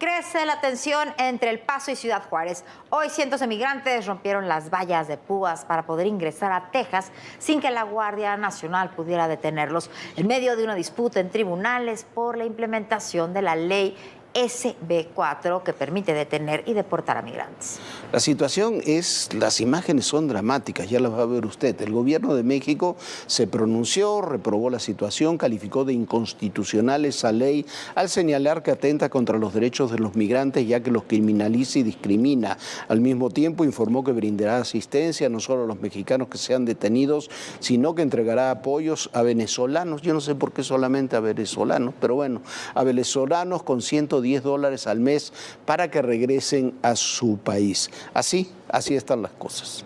Crece la tensión entre El Paso y Ciudad Juárez. Hoy cientos de migrantes rompieron las vallas de púas para poder ingresar a Texas sin que la Guardia Nacional pudiera detenerlos, en medio de una disputa en tribunales por la implementación de la ley SB4 que permite detener y deportar a migrantes. La situación las imágenes son dramáticas, ya las va a ver usted. El gobierno de México se pronunció, reprobó la situación, calificó de inconstitucional esa ley al señalar que atenta contra los derechos de los migrantes ya que los criminaliza y discrimina. Al mismo tiempo informó que brindará asistencia no solo a los mexicanos que sean detenidos, sino que entregará apoyos a venezolanos. Yo no sé por qué solamente a venezolanos, pero bueno, a venezolanos con $110 al mes para que regresen a su país. Así están las cosas.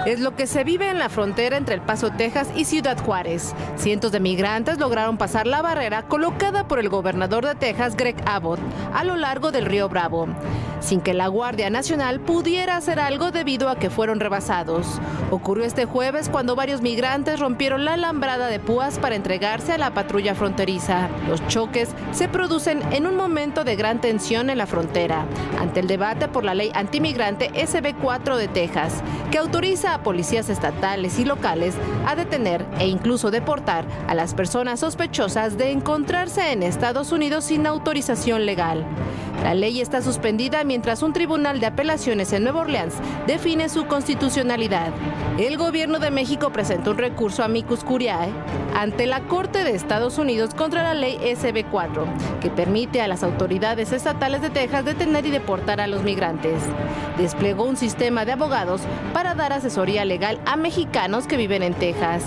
Es lo que se vive en la frontera entre El Paso, Texas y Ciudad Juárez. Cientos de migrantes lograron pasar la barrera colocada por el gobernador de Texas, Greg Abbott, a lo largo del río Bravo, sin que la Guardia Nacional pudiera hacer algo debido a que fueron rebasados. Ocurrió este jueves cuando varios migrantes rompieron la alambrada de púas para entregarse a la patrulla fronteriza. Los choques se producen en un momento de gran tensión en la frontera, ante el debate por la ley antimigrante SB4 de Texas, que autoriza a policías estatales y locales a detener e incluso deportar a las personas sospechosas de encontrarse en Estados Unidos sin autorización legal. La ley está suspendida mientras un tribunal de apelaciones en Nueva Orleans define su constitucionalidad. El gobierno de México presentó un recurso amicus curiae ante la Corte de Estados Unidos contra la ley SB4, que permite a las autoridades estatales de Texas detener y deportar a los migrantes. Desplegó un sistema de abogados para dar asesoría legal a mexicanos que viven en Texas.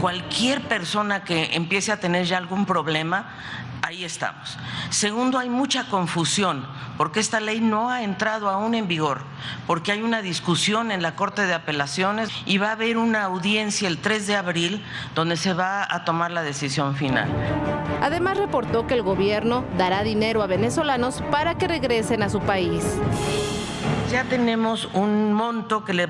Cualquier persona que empiece a tener ya algún problema, ahí estamos. Segundo, hay mucha confusión porque esta ley no ha entrado aún en vigor, porque hay una discusión en la Corte de Apelaciones y va a haber una audiencia el 3 de abril donde se va a tomar la decisión final. Además, reportó que el gobierno dará dinero a venezolanos para que regresen a su país. Ya tenemos un monto que le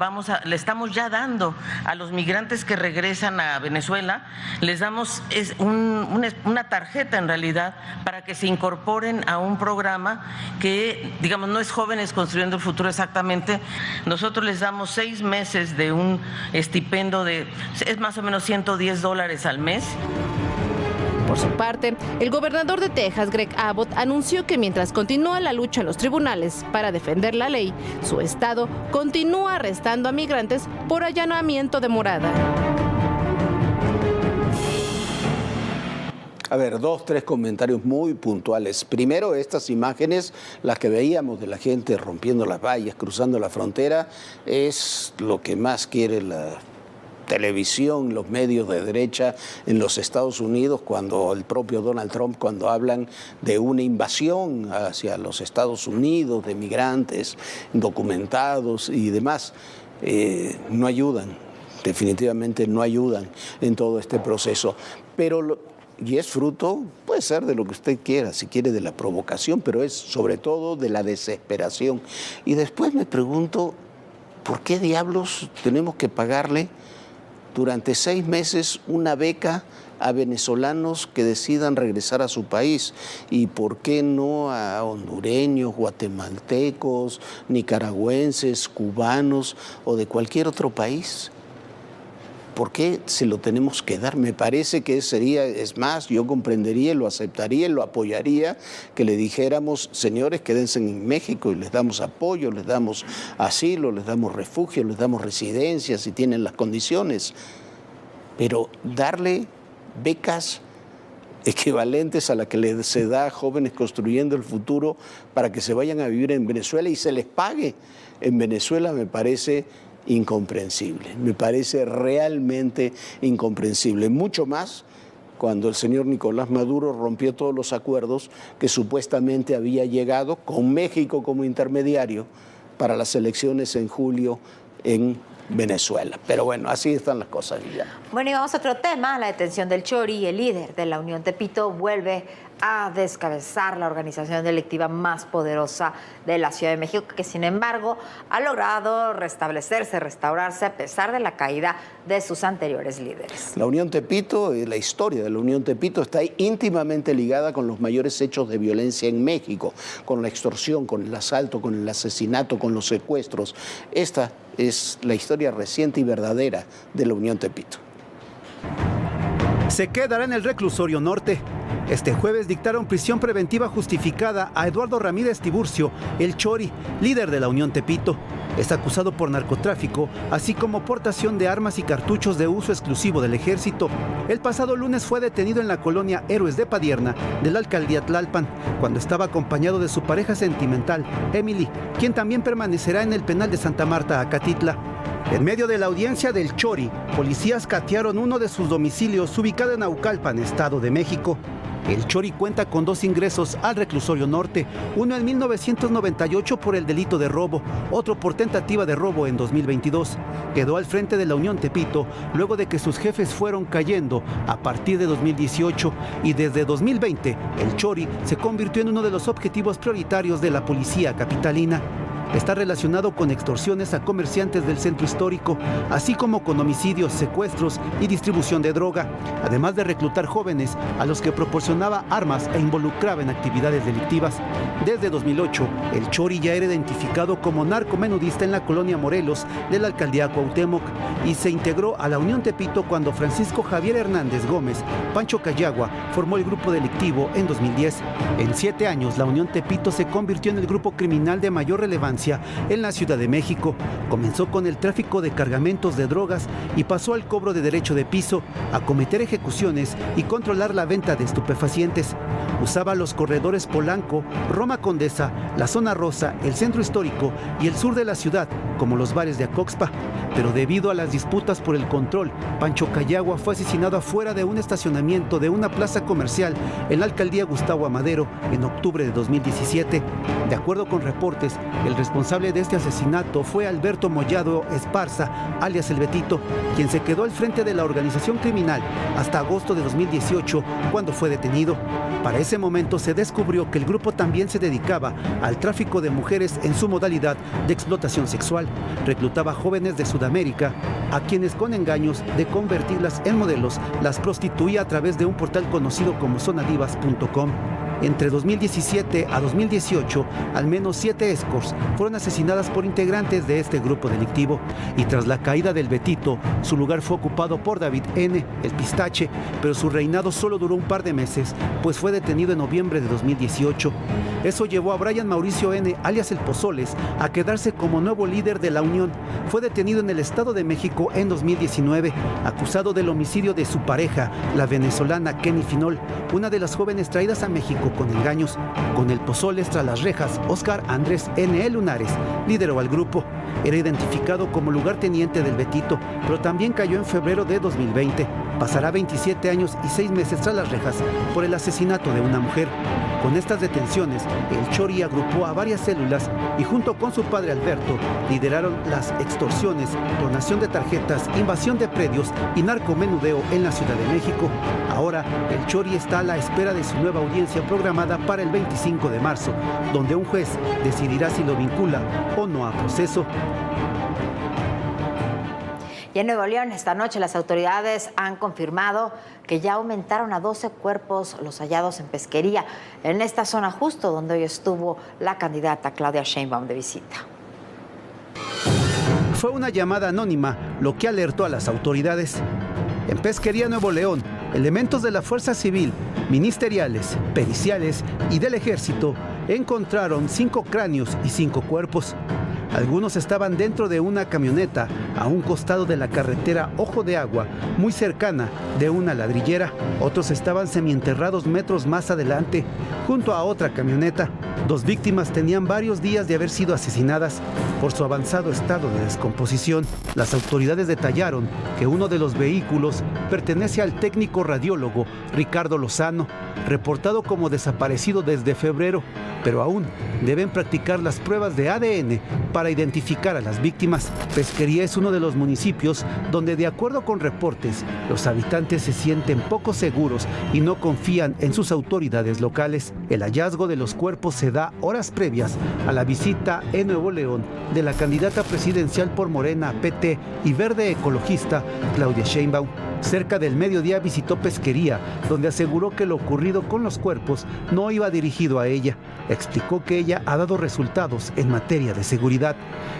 estamos ya dando a los migrantes que regresan a Venezuela. Les damos una tarjeta en realidad para que se incorporen a un programa que, digamos, no es Jóvenes Construyendo el Futuro exactamente. Nosotros les damos 6 meses de un estipendio es más o menos $110 al mes. Por su parte, el gobernador de Texas, Greg Abbott, anunció que mientras continúa la lucha en los tribunales para defender la ley, su estado continúa arrestando a migrantes por allanamiento de morada. A ver, 3 comentarios muy puntuales. Primero, estas imágenes, las que veíamos de la gente rompiendo las vallas, cruzando la frontera, es lo que más quiere la televisión, los medios de derecha en los Estados Unidos, cuando el propio Donald Trump, cuando hablan de una invasión hacia los Estados Unidos, de migrantes indocumentados y demás, no ayudan, definitivamente no ayudan en todo este proceso. Y es fruto, puede ser de lo que usted quiera, si quiere de la provocación, pero es sobre todo de la desesperación. Y después me pregunto, ¿por qué diablos tenemos que pagarle durante 6 meses una beca a venezolanos que decidan regresar a su país? ¿Y por qué no a hondureños, guatemaltecos, nicaragüenses, cubanos o de cualquier otro país? ¿Por qué se lo tenemos que dar? Me parece que es más, yo comprendería, lo aceptaría, lo apoyaría, que le dijéramos, señores, quédense en México y les damos apoyo, les damos asilo, les damos refugio, les damos residencia si tienen las condiciones. Pero darle becas equivalentes a la que se da a Jóvenes Construyendo el Futuro para que se vayan a vivir en Venezuela y se les pague en Venezuela, me parece incomprensible, me parece realmente incomprensible. Mucho más cuando el señor Nicolás Maduro rompió todos los acuerdos que supuestamente había llegado con México como intermediario para las elecciones en julio en Venezuela. Pero bueno, así están las cosas ya. Bueno, y vamos a otro tema. La detención del Chori, el líder de la Unión Tepito, vuelve a descabezar la organización delictiva más poderosa de la Ciudad de México, que sin embargo ha logrado restaurarse a pesar de la caída de sus anteriores líderes. La Unión Tepito, la historia de la Unión Tepito está íntimamente ligada con los mayores hechos de violencia en México, con la extorsión, con el asalto, con el asesinato, con los secuestros. Esta es la historia reciente y verdadera de la Unión Tepito. Se quedará en el reclusorio norte. Este jueves dictaron prisión preventiva justificada a Eduardo Ramírez Tiburcio, el Chori, líder de la Unión Tepito. Es acusado por narcotráfico, así como portación de armas y cartuchos de uso exclusivo del ejército. El pasado lunes fue detenido en la colonia Héroes de Padierna, de la alcaldía Tlalpan, cuando estaba acompañado de su pareja sentimental, Emily, quien también permanecerá en el penal de Santa Marta, Acatitla. En medio de la audiencia del Chori, policías catearon uno de sus domicilios ubicado en Naucalpan, Estado de México. El Chori cuenta con 2 ingresos al reclusorio norte, uno en 1998 por el delito de robo, otro por tentativa de robo en 2022. Quedó al frente de la Unión Tepito luego de que sus jefes fueron cayendo a partir de 2018 y desde 2020 el Chori se convirtió en uno de los objetivos prioritarios de la policía capitalina. Está relacionado con extorsiones a comerciantes del centro histórico, así como con homicidios, secuestros y distribución de droga, además de reclutar jóvenes a los que proporcionaba armas e involucraba en actividades delictivas. Desde 2008, el Chori ya era identificado como narcomenudista en la colonia Morelos de la alcaldía Cuauhtémoc y se integró a la Unión Tepito cuando Francisco Javier Hernández Gómez, Pancho Cayagua, formó el grupo delictivo en 2010. En 7 años, la Unión Tepito se convirtió en el grupo criminal de mayor relevancia en la Ciudad de México. Comenzó con el tráfico de cargamentos de drogas y pasó al cobro de derecho de piso, a cometer ejecuciones y controlar la venta de estupefacientes. Usaba los corredores Polanco, Roma Condesa, la Zona Rosa, el centro histórico y el sur de la ciudad, como los bares de Acoxpa. Pero debido a las disputas por el control, Pancho Cayagua fue asesinado afuera de un estacionamiento de una plaza comercial en la alcaldía Gustavo Amadero en octubre de 2017. De acuerdo con reportes, el responsable de este asesinato fue Alberto Mollado Esparza, alias El Betito, quien se quedó al frente de la organización criminal hasta agosto de 2018, cuando fue detenido. Para ese momento se descubrió que el grupo también se dedicaba al tráfico de mujeres en su modalidad de explotación sexual. Reclutaba jóvenes de Sudamérica, a quienes con engaños de convertirlas en modelos, las prostituía a través de un portal conocido como zonadivas.com. Entre 2017 a 2018, al menos 7 escorts fueron asesinadas por integrantes de este grupo delictivo. Y tras la caída del Betito, su lugar fue ocupado por David N., el Pistache, pero su reinado solo duró un par de meses, pues fue detenido en noviembre de 2018. Eso llevó a Brian Mauricio N., alias El Pozoles, a quedarse como nuevo líder de la Unión. Fue detenido en el Estado de México en 2019, acusado del homicidio de su pareja, la venezolana Kenny Finol, una de las jóvenes traídas a México con engaños. Con El Pozoles tras las rejas, Óscar Andrés N. Lunares lideró al grupo. Era identificado como lugarteniente del Betito, pero también cayó en febrero de 2020. Pasará 27 años y 6 meses tras las rejas por el asesinato de una mujer. Con estas detenciones, el Chori agrupó a varias células y junto con su padre Alberto lideraron las extorsiones, donación de tarjetas, invasión de predios y narcomenudeo en la Ciudad de México. Ahora, el Chori está a la espera de su nueva audiencia programada para el 25 de marzo, donde un juez decidirá si lo vincula o no a proceso. Y en Nuevo León, esta noche las autoridades han confirmado que ya aumentaron a 12 cuerpos los hallados en pesquería, en esta zona justo donde hoy estuvo la candidata Claudia Sheinbaum de visita. Fue una llamada anónima lo que alertó a las autoridades. En Pesquería Nuevo León, elementos de la Fuerza Civil, ministeriales, periciales y del Ejército encontraron 5 cráneos y 5 cuerpos. Algunos estaban dentro de una camioneta a un costado de la carretera Ojo de Agua, muy cercana de una ladrillera. Otros estaban semienterrados metros más adelante, junto a otra camioneta. 2 víctimas tenían varios días de haber sido asesinadas por su avanzado estado de descomposición. Las autoridades detallaron que uno de los vehículos pertenece al técnico radiólogo Ricardo Lozano, reportado como desaparecido desde febrero, pero aún deben practicar las pruebas de ADN para identificar a las víctimas. Pesquería es uno de los municipios donde, de acuerdo con reportes, los habitantes se sienten poco seguros y no confían en sus autoridades locales. El hallazgo de los cuerpos se da horas previas a la visita en Nuevo León de la candidata presidencial por Morena, PT y Verde Ecologista, Claudia Sheinbaum. Cerca del mediodía visitó Pesquería, donde aseguró que lo ocurrido con los cuerpos no iba dirigido a ella. Explicó que ella ha dado resultados en materia de seguridad.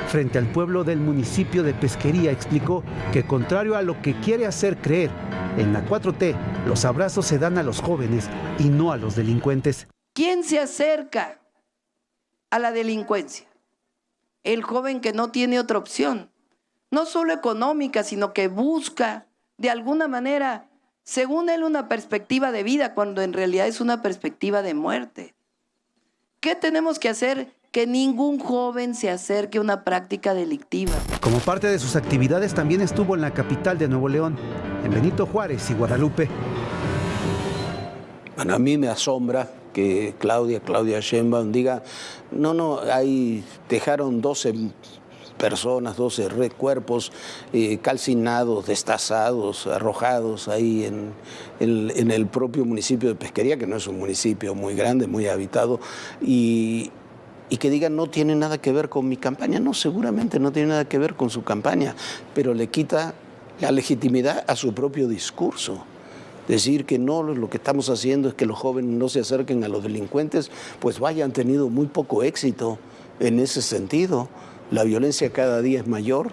Frente al pueblo del municipio de Pesquería, explicó que, contrario a lo que quiere hacer creer, en la 4T los abrazos se dan a los jóvenes y no a los delincuentes. ¿Quién se acerca a la delincuencia? El joven que no tiene otra opción, no solo económica, sino que busca de alguna manera, según él, una perspectiva de vida, cuando en realidad es una perspectiva de muerte. ¿Qué tenemos que hacer? Que ningún joven se acerque a una práctica delictiva. Como parte de sus actividades, también estuvo en la capital de Nuevo León, en Benito Juárez y Guadalupe. Bueno, a mí me asombra que Claudia Sheinbaum diga, ahí dejaron 12 personas, 12 cuerpos calcinados, destazados, arrojados ahí en el propio municipio de Pesquería, que no es un municipio muy grande, muy habitado, y que digan no tiene nada que ver con mi campaña. No, seguramente no tiene nada que ver con su campaña, pero le quita la legitimidad a su propio discurso. Decir que no, lo que estamos haciendo es que los jóvenes no se acerquen a los delincuentes, pues vaya, han tenido muy poco éxito en ese sentido. La violencia cada día es mayor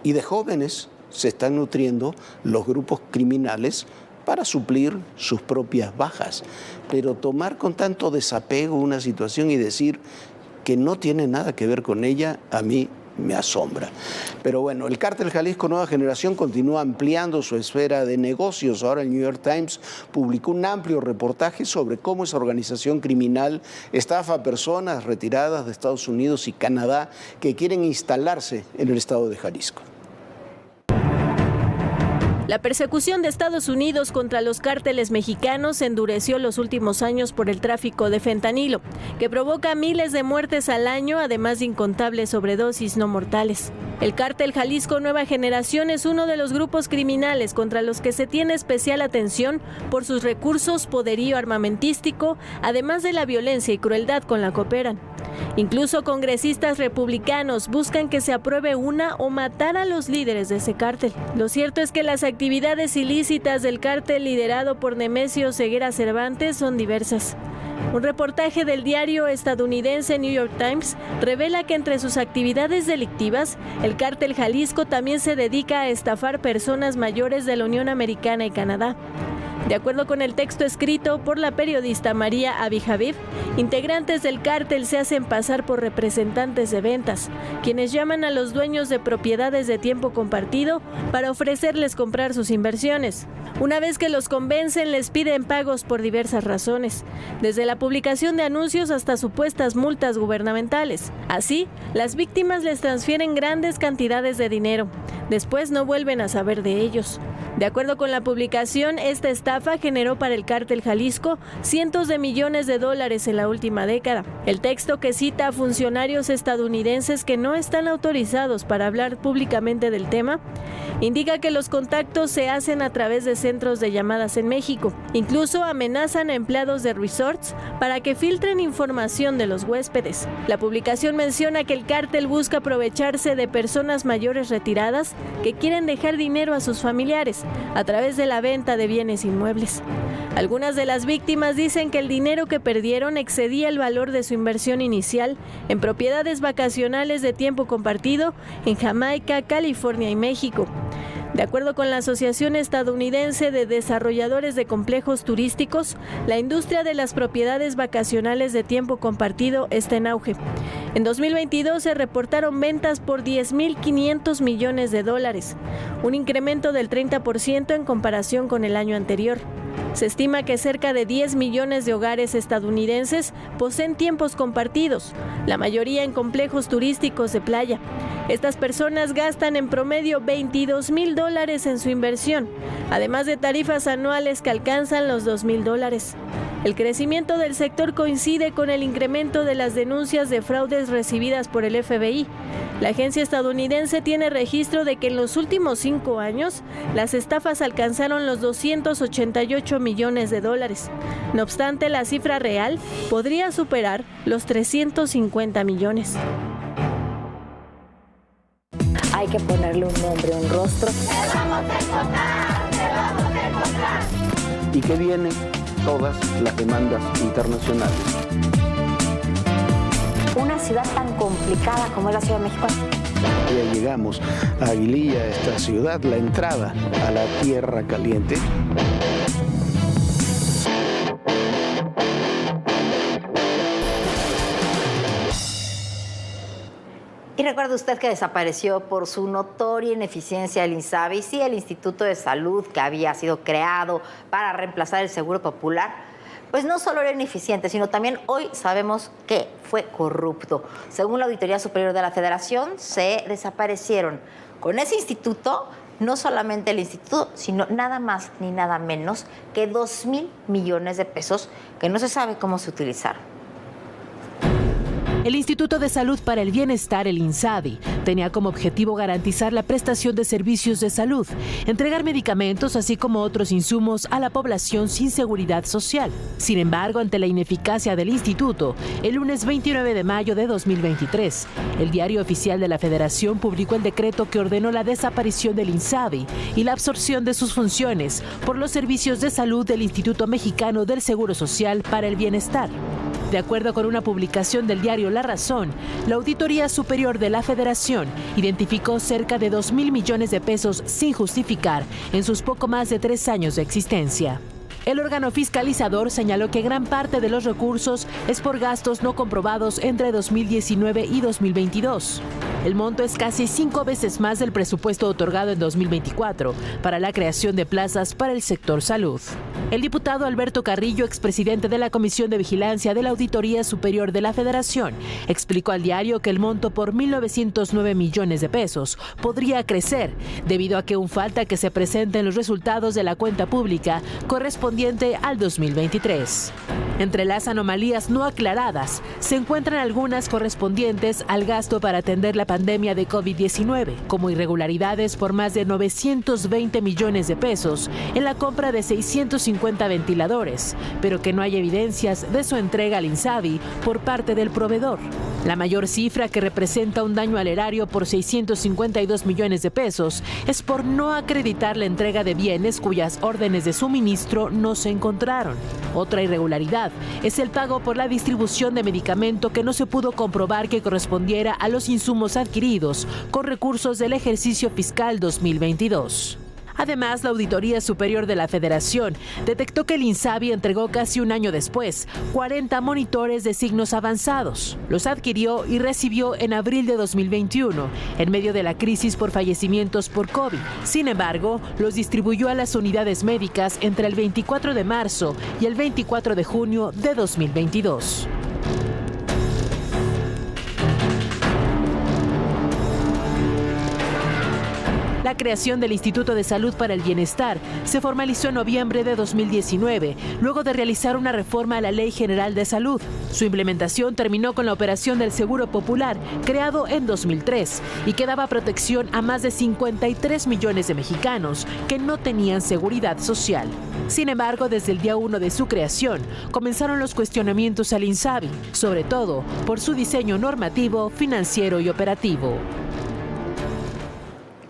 y de jóvenes se están nutriendo los grupos criminales para suplir sus propias bajas. Pero tomar con tanto desapego una situación y decir que no tiene nada que ver con ella, a mí me asombra. Pero bueno, el Cártel Jalisco Nueva Generación continúa ampliando su esfera de negocios. Ahora el New York Times publicó un amplio reportaje sobre cómo esa organización criminal estafa a personas retiradas de Estados Unidos y Canadá que quieren instalarse en el estado de Jalisco. La persecución de Estados Unidos contra los cárteles mexicanos se endureció los últimos años por el tráfico de fentanilo, que provoca miles de muertes al año, además de incontables sobredosis no mortales. El Cártel Jalisco Nueva Generación es uno de los grupos criminales contra los que se tiene especial atención por sus recursos, poderío armamentístico, además de la violencia y crueldad con la que operan. Incluso congresistas republicanos buscan que se apruebe una o matar a los líderes de ese cártel. Lo cierto es que las actividades ilícitas del cártel liderado por Nemesio Ceguera Cervantes son diversas. Un reportaje del diario estadounidense New York Times revela que entre sus actividades delictivas, el Cártel Jalisco también se dedica a estafar personas mayores de la Unión Americana y Canadá. De acuerdo con el texto escrito por la periodista María Abijaviv, integrantes del cártel se hacen pasar por representantes de ventas, quienes llaman a los dueños de propiedades de tiempo compartido para ofrecerles comprar sus inversiones. Una vez que los convencen, les piden pagos por diversas razones, desde la publicación de anuncios hasta supuestas multas gubernamentales. Así, las víctimas les transfieren grandes cantidades de dinero. Después no vuelven a saber de ellos. De acuerdo con la publicación, esta estafa generó para el Cártel Jalisco cientos de millones de dólares en la última década. El texto, que cita a funcionarios estadounidenses que no están autorizados para hablar públicamente del tema, indica que los contactos se hacen a través de centros de llamadas en México. Incluso amenazan a empleados de resorts para que filtren información de los huéspedes. La publicación menciona que el cártel busca aprovecharse de personas mayores retiradas que quieren dejar dinero a sus familiares a través de la venta de bienes inmuebles. Algunas de las víctimas dicen que el dinero que perdieron excedía el valor de su inversión inicial en propiedades vacacionales de tiempo compartido en Jamaica, California y México. De acuerdo con la Asociación Estadounidense de Desarrolladores de Complejos Turísticos, la industria de las propiedades vacacionales de tiempo compartido está en auge. En 2022 se reportaron ventas por $10.500 millones, un incremento del 30% en comparación con el año anterior. Se estima que cerca de 10 millones de hogares estadounidenses poseen tiempos compartidos, la mayoría en complejos turísticos de playa. Estas personas gastan en promedio $22,000 en su inversión, además de tarifas anuales que alcanzan los $2,000. El crecimiento del sector coincide con el incremento de las denuncias de fraudes recibidas por el FBI. La agencia estadounidense tiene registro de que en los últimos 5 años las estafas alcanzaron los 288 millones de dólares. No obstante, la cifra real podría superar los 350 millones. Hay que ponerle un nombre, un rostro. ¡Te vamos a encontrar! ¡Te vamos a encontrar! ¿Y qué vienen todas las demandas internacionales? Una ciudad tan complicada como es la Ciudad de México. Ya llegamos a Aguililla, esta ciudad, la entrada a la Tierra Caliente. Y recuerde usted que desapareció por su notoria ineficiencia el INSABI, sí, el Instituto de Salud que había sido creado para reemplazar el Seguro Popular, pues no solo era ineficiente, sino también hoy sabemos que fue corrupto. Según la Auditoría Superior de la Federación, se desaparecieron con ese instituto, no solamente el instituto, sino nada más ni nada menos que 2,000 millones de pesos que no se sabe cómo se utilizaron. El Instituto de Salud para el Bienestar, el INSABI, tenía como objetivo garantizar la prestación de servicios de salud, entregar medicamentos, así como otros insumos a la población sin seguridad social. Sin embargo, ante la ineficacia del instituto, el lunes 29 de mayo de 2023, el Diario Oficial de la Federación publicó el decreto que ordenó la desaparición del INSABI y la absorción de sus funciones por los servicios de salud del Instituto Mexicano del Seguro Social para el Bienestar. De acuerdo con una publicación del diario La Razón, la Auditoría Superior de la Federación identificó cerca de 2,000 millones de pesos sin justificar en sus poco más de 3 años de existencia. El órgano fiscalizador señaló que gran parte de los recursos es por gastos no comprobados entre 2019 y 2022. El monto es casi 5 veces más del presupuesto otorgado en 2024 para la creación de plazas para el sector salud. El diputado Alberto Carrillo, expresidente de la Comisión de Vigilancia de la Auditoría Superior de la Federación, explicó al diario que el monto por 1,909 millones de pesos podría crecer debido a que aún falta que se presenten los resultados de la cuenta pública correspondiente al 2023. Entre las anomalías no aclaradas se encuentran algunas correspondientes al gasto para atender la pandemia de COVID-19, como irregularidades por más de 920 millones de pesos en la compra de 650 ventiladores, pero que no hay evidencias de su entrega al INSABI por parte del proveedor. La mayor cifra, que representa un daño al erario por 652 millones de pesos, es por no acreditar la entrega de bienes cuyas órdenes de suministro no se encontraron. Otra irregularidad es el pago por la distribución de medicamento que no se pudo comprobar que correspondiera a los insumos adquiridos con recursos del ejercicio fiscal 2022. Además, la Auditoría Superior de la Federación detectó que el INSABI entregó casi un año después 40 monitores de signos avanzados. Los adquirió y recibió en abril de 2021, en medio de la crisis por fallecimientos por COVID. Sin embargo, los distribuyó a las unidades médicas entre el 24 de marzo y el 24 de junio de 2022. La creación del Instituto de Salud para el Bienestar se formalizó en noviembre de 2019, luego de realizar una reforma a la Ley General de Salud. Su implementación terminó con la operación del Seguro Popular, creado en 2003, y que daba protección a más de 53 millones de mexicanos que no tenían seguridad social. Sin embargo, desde el día 1 de su creación, comenzaron los cuestionamientos al INSABI, sobre todo por su diseño normativo, financiero y operativo.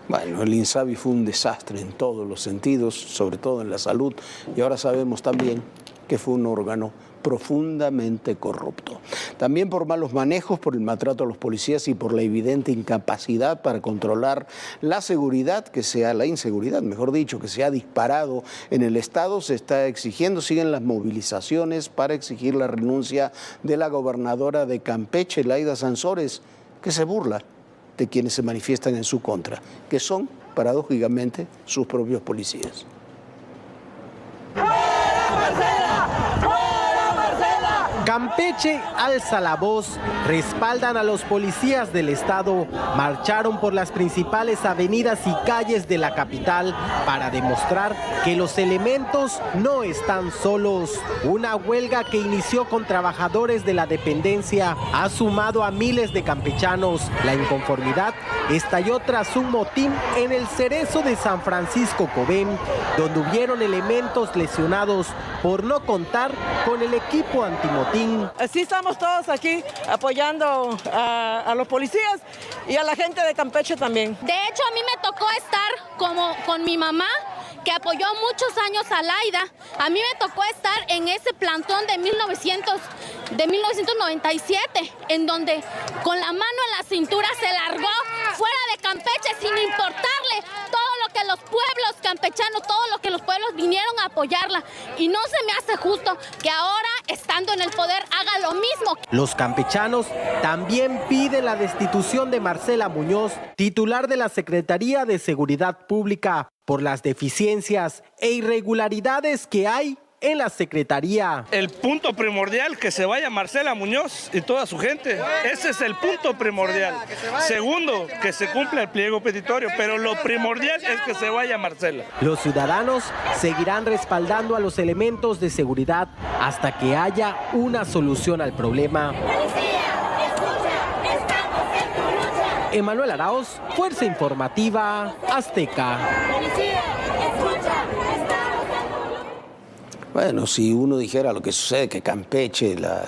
Bueno, el INSABI fue un desastre en todos los sentidos, sobre todo en la salud, y ahora sabemos también que fue un órgano profundamente corrupto. También por malos manejos, por el maltrato a los policías y por la evidente incapacidad para controlar la seguridad, la inseguridad, mejor dicho, que se ha disparado en el Estado, se está exigiendo, siguen las movilizaciones para exigir la renuncia de la gobernadora de Campeche, Laida Sansores, que se burla de quienes se manifiestan en su contra, que son, paradójicamente, sus propios policías. ¡Fuera Marcela! ¡Fuera Marcela! Campeche alza la voz, respaldan a los policías del estado, marcharon por las principales avenidas y calles de la capital para demostrar que los elementos no están solos. Una huelga que inició con trabajadores de la dependencia ha sumado a miles de campechanos. La inconformidad estalló tras un motín en el Cerezo de San Francisco Cobén, donde hubieron elementos lesionados por no contar con el equipo antimotín. Sí, estamos todos aquí apoyando a los policías y a la gente de Campeche también. De hecho, a mí me tocó estar con mi mamá, que apoyó muchos años a Laida. A mí me tocó estar en ese plantón de 1997, en donde con la mano en la cintura se largó fuera de Campeche sin importarle todo lo que los pueblos campechanos, todo lo que los pueblos vinieron a apoyarla. Y no se me hace justo que ahora, estando en el poder, haga lo mismo. Los campechanos también piden la destitución de Marcela Muñoz, titular de la Secretaría de Seguridad Pública, por las deficiencias e irregularidades que hay en la Secretaría. El punto primordial, que se vaya Marcela Muñoz y toda su gente. Ese es el punto primordial. Segundo, que se cumpla el pliego petitorio, pero lo primordial es que se vaya Marcela. Los ciudadanos seguirán respaldando a los elementos de seguridad hasta que haya una solución al problema. Emanuel Arauz, Fuerza Informativa Azteca. Bueno, si uno dijera lo que sucede, que Campeche, la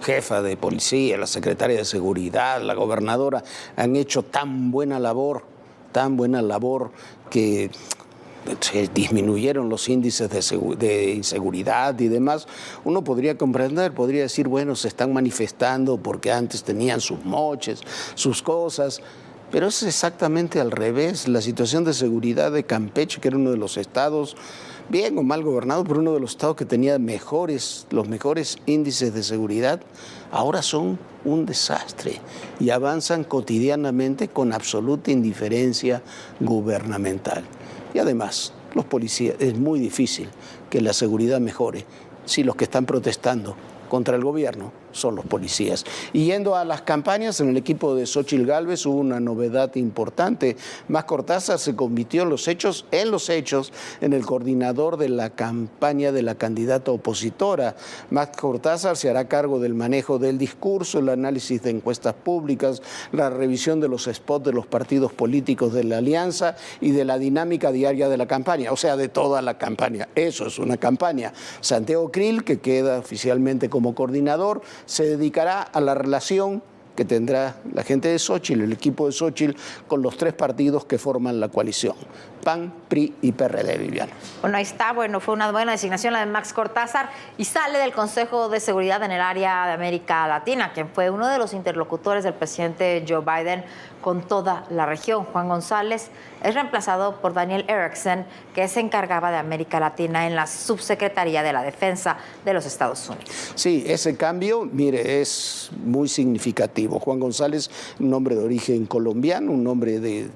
jefa de policía, la secretaria de seguridad, la gobernadora, han hecho tan buena labor que se disminuyeron los índices de inseguridad y demás, uno podría comprender, podría decir, bueno, se están manifestando porque antes tenían sus moches, sus cosas, pero es exactamente al revés. La situación de seguridad de Campeche, que era uno de los estados, bien o mal gobernado, pero uno de los estados que tenía los mejores índices de seguridad, ahora son un desastre y avanzan cotidianamente con absoluta indiferencia gubernamental. Y además, los policías, es muy difícil que la seguridad mejore si los que están protestando contra el gobierno son los policías. Y yendo a las campañas, en el equipo de Xóchitl Gálvez hubo una novedad importante. Mas Cortázar se convirtió en los hechos, en el coordinador de la campaña de la candidata opositora. Mas Cortázar se hará cargo del manejo del discurso, el análisis de encuestas públicas, la revisión de los spots de los partidos políticos de la alianza y de la dinámica diaria de la campaña, o sea, de toda la campaña. Eso es una campaña. Santiago Krill, que queda oficialmente como coordinador, se dedicará a la relación que tendrá la gente de Xóchitl, el equipo de Xóchitl, con los tres partidos que forman la coalición, PAN, PRI y PRD, Viviana. Bueno, ahí está, fue una buena designación la de Max Cortázar y sale del Consejo de Seguridad en el área de América Latina, quien fue uno de los interlocutores del presidente Joe Biden con toda la región. Juan González es reemplazado por Daniel Erickson, que se encargaba de América Latina en la Subsecretaría de la Defensa de los Estados Unidos. Sí, ese cambio, mire, es muy significativo. Juan González, un hombre de origen colombiano, un hombre de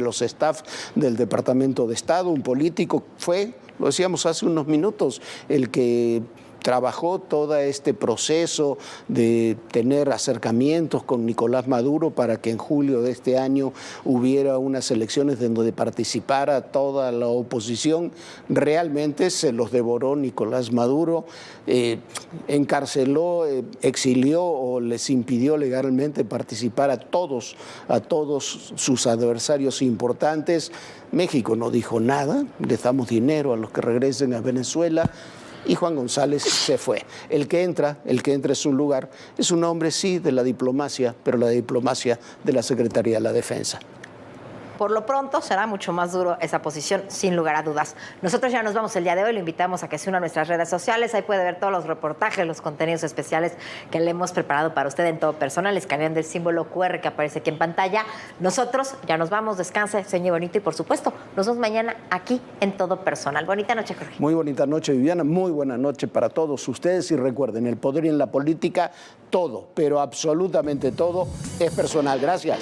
los staff del Departamento de Estado, un político, fue, lo decíamos hace unos minutos, el que trabajó todo este proceso de tener acercamientos con Nicolás Maduro para que en julio de este año hubiera unas elecciones donde participara toda la oposición. Realmente se los devoró Nicolás Maduro, encarceló, exilió o les impidió legalmente participar a todos sus adversarios importantes. México no dijo nada, les damos dinero a los que regresen a Venezuela. Y Juan González se fue. El que entra en su lugar es un hombre, sí, de la diplomacia, pero la diplomacia de la Secretaría de la Defensa. Por lo pronto será mucho más duro esa posición, sin lugar a dudas. Nosotros ya nos vamos el día de hoy, lo invitamos a que se una a nuestras redes sociales, ahí puede ver todos los reportajes, los contenidos especiales que le hemos preparado para usted en Todo Personal, escaneando el símbolo QR que aparece aquí en pantalla. Nosotros ya nos vamos, descanse, sueñe bonito y por supuesto, nos vemos mañana aquí en Todo Personal. Bonita noche, Jorge. Muy bonita noche, Viviana, muy buena noche para todos ustedes y recuerden, el poder y en la política, todo, pero absolutamente todo es personal. Gracias.